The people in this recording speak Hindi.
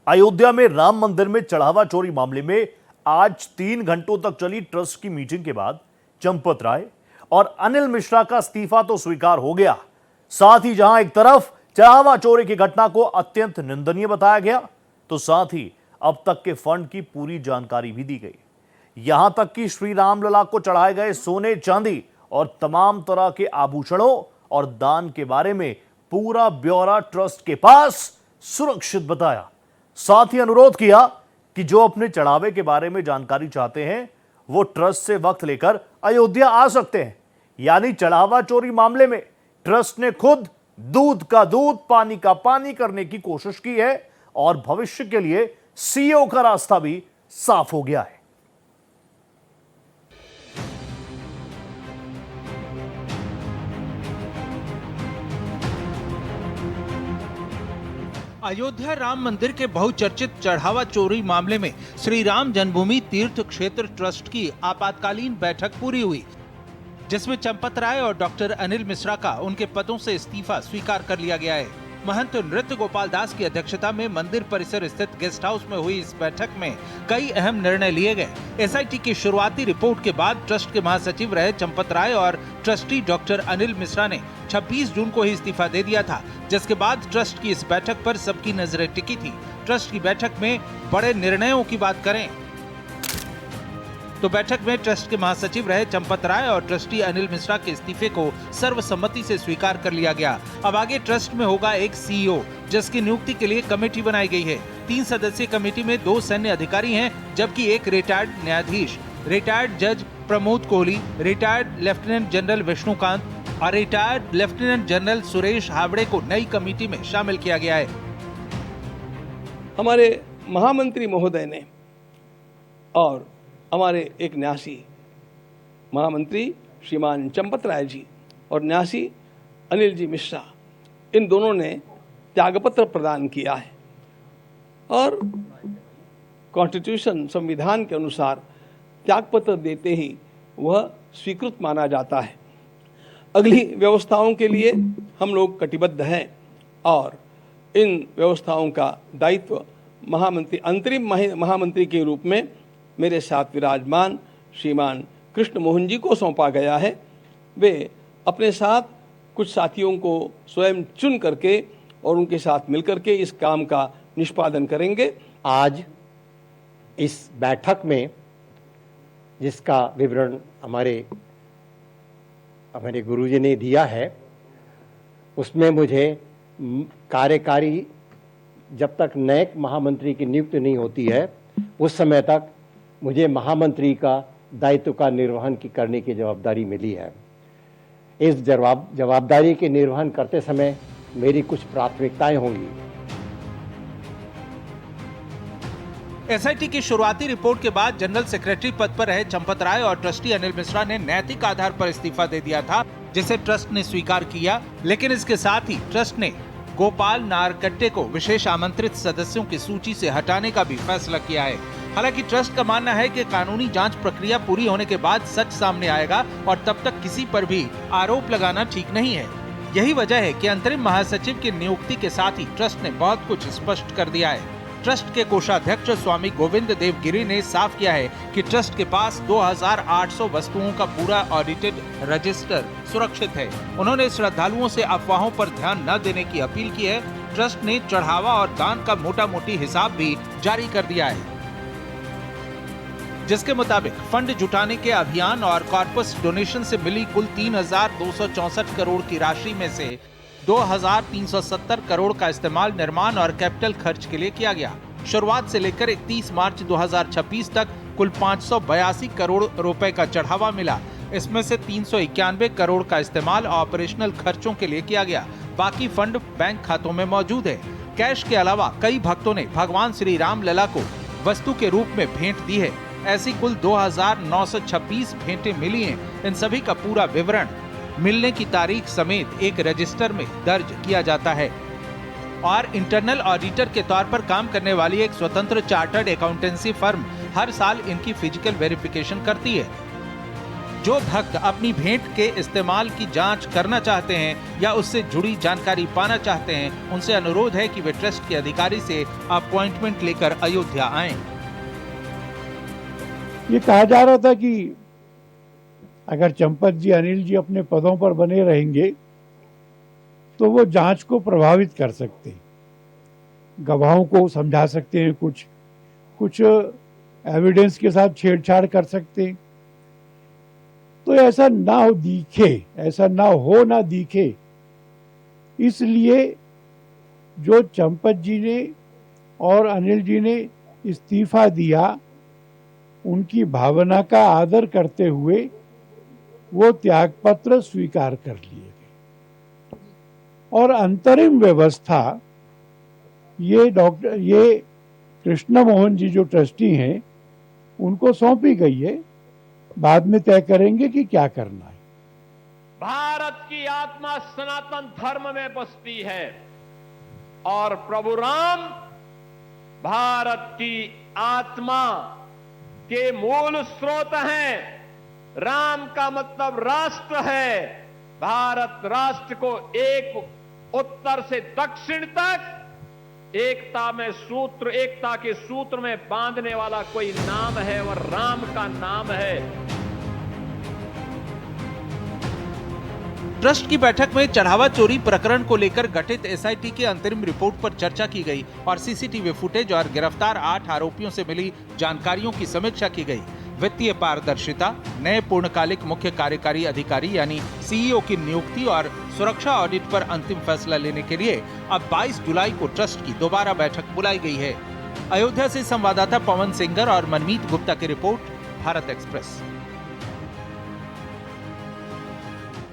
अयोध्या में राम मंदिर में चढ़ावा चोरी मामले में आज 3 घंटों तक चली ट्रस्ट की मीटिंग के बाद चंपत राय और अनिल मिश्रा का इस्तीफा तो स्वीकार हो गया। साथ ही जहां एक तरफ चढ़ावा चोरी की घटना को अत्यंत निंदनीय बताया गया, तो साथ ही अब तक के फंड की पूरी जानकारी भी दी गई। यहां तक कि श्री रामलला को चढ़ाए गए सोने चांदी और तमाम तरह के आभूषणों और दान के बारे में पूरा ब्यौरा ट्रस्ट के पास सुरक्षित बताया। साथ ही अनुरोध किया कि जो अपने चढ़ावे के बारे में जानकारी चाहते हैं वो ट्रस्ट से वक्त लेकर अयोध्या आ सकते हैं। यानी चढ़ावा चोरी मामले में ट्रस्ट ने खुद दूध का दूध पानी का पानी करने की कोशिश की है और भविष्य के लिए सीईओ का रास्ता भी साफ हो गया है। अयोध्या राम मंदिर के बहुचर्चित चढ़ावा चोरी मामले में श्री राम जन्मभूमि तीर्थ क्षेत्र ट्रस्ट की आपातकालीन बैठक पूरी हुई, जिसमें चंपत राय और डॉक्टर अनिल मिश्रा का उनके पदों से इस्तीफा स्वीकार कर लिया गया है। महंत नृत्य गोपाल दास की अध्यक्षता में मंदिर परिसर स्थित गेस्ट हाउस में हुई इस बैठक में कई अहम निर्णय लिए गए। एसआईटी की शुरुआती रिपोर्ट के बाद ट्रस्ट के महासचिव रहे चंपत राय और ट्रस्टी डॉक्टर अनिल मिश्रा ने 26 जून को ही इस्तीफा दे दिया था, जिसके बाद ट्रस्ट की इस बैठक पर सबकी नजरें टिकी थी। ट्रस्ट की बैठक में बड़े निर्णयों की बात करें तो बैठक में ट्रस्ट के महासचिव रहे चंपत राय और ट्रस्टी अनिल मिश्रा के इस्तीफे को सर्वसम्मति से स्वीकार कर लिया गया। अब आगे ट्रस्ट में होगा एक सीईओ, जिसकी नियुक्ति के लिए कमेटी बनाई गई है। 3 सदस्यीय कमेटी में 2 सैन्य अधिकारी हैं, जबकि एक रिटायर्ड न्यायाधीश, रिटायर्ड जज Pramod Kohli, retired lieutenant general Vishnukant और रिटायर्ड लेफ्टिनेंट जनरल सुरेश हावड़े को नई कमेटी में शामिल किया गया है। हमारे महामंत्री महोदय ने और हमारे एक न्यासी महामंत्री श्रीमान चंपत राय जी और न्यासी अनिल जी मिश्रा, इन दोनों ने त्यागपत्र प्रदान किया है और कॉन्स्टिट्यूशन संविधान के अनुसार त्यागपत्र देते ही वह स्वीकृत माना जाता है। अगली व्यवस्थाओं के लिए हम लोग कटिबद्ध हैं और इन व्यवस्थाओं का दायित्व महामंत्री अंतरिम महामंत्री के रूप में मेरे साथ विराजमान श्रीमान कृष्ण मोहन जी को सौंपा गया है। वे अपने साथ कुछ साथियों को स्वयं चुन करके और उनके साथ मिलकर के इस काम का निष्पादन करेंगे। आज इस बैठक में जिसका विवरण हमारे गुरुजी ने दिया है, उसमें मुझे कार्यकारी जब तक नए महामंत्री की नियुक्ति नहीं होती है उस समय तक मुझे महामंत्री का दायित्व का निर्वहन करने की जवाबदारी मिली है। इस जवाबदारी के निर्वहन करते समय मेरी कुछ प्राथमिकताएं होंगी। एसआईटी की शुरुआती रिपोर्ट के बाद जनरल सेक्रेटरी पद पर रहे चंपत राय और ट्रस्टी अनिल मिश्रा ने नैतिक आधार पर इस्तीफा दे दिया था, जिसे ट्रस्ट ने स्वीकार किया। लेकिन इसके साथ ही ट्रस्ट ने गोपाल नारकट्टे को विशेष आमंत्रित सदस्यों की सूची से हटाने का भी फैसला किया है। हालांकि ट्रस्ट का मानना है कि कानूनी जांच प्रक्रिया पूरी होने के बाद सच सामने आएगा और तब तक किसी पर भी आरोप लगाना ठीक नहीं है। यही वजह है कि अंतरिम महासचिव की नियुक्ति के साथ ही ट्रस्ट ने बहुत कुछ स्पष्ट कर दिया है। ट्रस्ट के कोषाध्यक्ष स्वामी गोविंद देव गिरी ने साफ किया है कि ट्रस्ट के पास 2800 वस्तुओं का पूरा ऑडिटेड रजिस्टर सुरक्षित है। उन्होंने श्रद्धालुओं से अफवाहों पर ध्यान न देने की अपील की है। ट्रस्ट ने चढ़ावा और दान का मोटा-मोटी हिसाब भी जारी कर दिया है, जिसके मुताबिक फंड जुटाने के अभियान और कॉर्पस डोनेशन से मिली कुल 3264 करोड़ की राशि में से 2370 करोड़ का इस्तेमाल निर्माण और कैपिटल खर्च के लिए किया गया। शुरुआत से लेकर 31 मार्च 2026 तक कुल 582 करोड़ रुपए का चढ़ावा मिला। इसमें से 391 करोड़ का इस्तेमाल ऑपरेशनल खर्चों के लिए किया गया। बाकी फंड बैंक खातों में मौजूद है। कैश के अलावा कई भक्तों ने भगवान श्री राम लला को वस्तु के रूप में भेंट दी है। ऐसी कुल 2926 भेंटें मिली हैं। इन सभी का पूरा विवरण मिलने की तारीख समेत एक रजिस्टर में दर्ज किया जाता है और इंटरनल ऑडिटर के तौर पर काम करने वाली एक स्वतंत्र चार्टर्ड अकाउंटेंसी फर्म हर साल इनकी फिजिकल वेरिफिकेशन करती है। जो भक्त अपनी भेंट के इस्तेमाल की जांच करना चाहते हैं या उससे जुड़ी जानकारी पाना चाहते हैं, उनसे अनुरोध है कि वे ट्रस्ट के अधिकारी से अपॉइंटमेंट लेकर अयोध्या आएं। ये कहा जा रहा था कि अगर चंपत जी, अनिल जी अपने पदों पर बने रहेंगे तो वो जांच को प्रभावित कर सकते हैं, गवाहों को समझा सकते हैं, कुछ एविडेंस के साथ छेड़छाड़ कर सकते हैं। तो ऐसा ना हो दिखे, इसलिए जो चंपत जी ने और अनिल जी ने इस्तीफा दिया, उनकी भावना का आदर करते हुए वो त्यागपत्र स्वीकार कर लिए गए और अंतरिम व्यवस्था ये कृष्ण मोहन जी जो ट्रस्टी हैं उनको सौंपी गई है। बाद में तय करेंगे कि क्या करना है। भारत की आत्मा सनातन धर्म में बसती है और प्रभु राम भारत की आत्मा के मूल स्रोत हैं। राम का मतलब राष्ट्र है। भारत राष्ट्र को एक उत्तर से दक्षिण तक एकता के सूत्र में बांधने वाला कोई नाम है और राम का नाम है। ट्रस्ट की बैठक में चढ़ावा चोरी प्रकरण को लेकर गठित एसआईटी की अंतरिम रिपोर्ट पर चर्चा की गई और सीसीटीवी फुटेज और गिरफ्तार 8 आरोपियों से मिली जानकारियों की समीक्षा की गई। वित्तीय पारदर्शिता, नए पूर्णकालिक मुख्य कार्यकारी अधिकारी यानी सीईओ की नियुक्ति और सुरक्षा ऑडिट पर अंतिम फैसला लेने के लिए अब 22 जुलाई को ट्रस्ट की दोबारा बैठक बुलाई गई है। अयोध्या से संवाददाता पवन सिंगर और मनमीत गुप्ता की रिपोर्ट, भारत एक्सप्रेस।